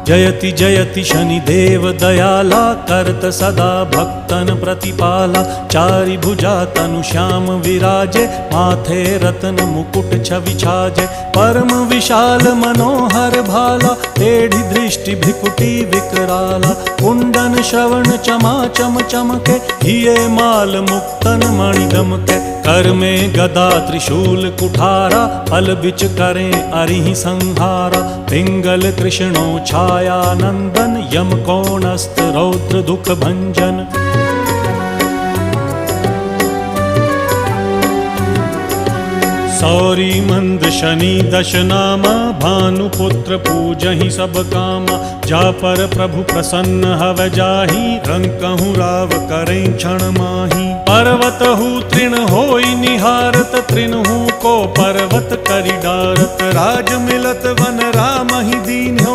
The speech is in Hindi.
जयति जयति शनिदेव दयाला, करत सदा भक्तन प्रतिपाला। चारि भुजा तनु श्याम विराजे, माथे रत्न मुकुट छवि छाजे। परम विशाल मनोहर भाला, टेढ़ी दृष्टि भ्रिकुटी विकराला। कुंडन श्रवण चमाचम चमके, हिये माल मुक्तन मणि दमके। कर में गदा त्रिशूल कुठारा, फल बिच करें अरिहि संहारा। पिंगल कृष्णो छाया नंदन, यम कोणस्थ रौद्र दुख भंजन। सौरी मंद शनि दश नामा, भानुपुत्र पूजहि सब कामा। जा पर प्रभु प्रसन्न हव जाहि, रंकहु राव करें क्षण माही। पर्वत हु तृण होई निहारत, तृणहु को पर्वत करि डारत। राज मिलत वन राम ही दीन्हो,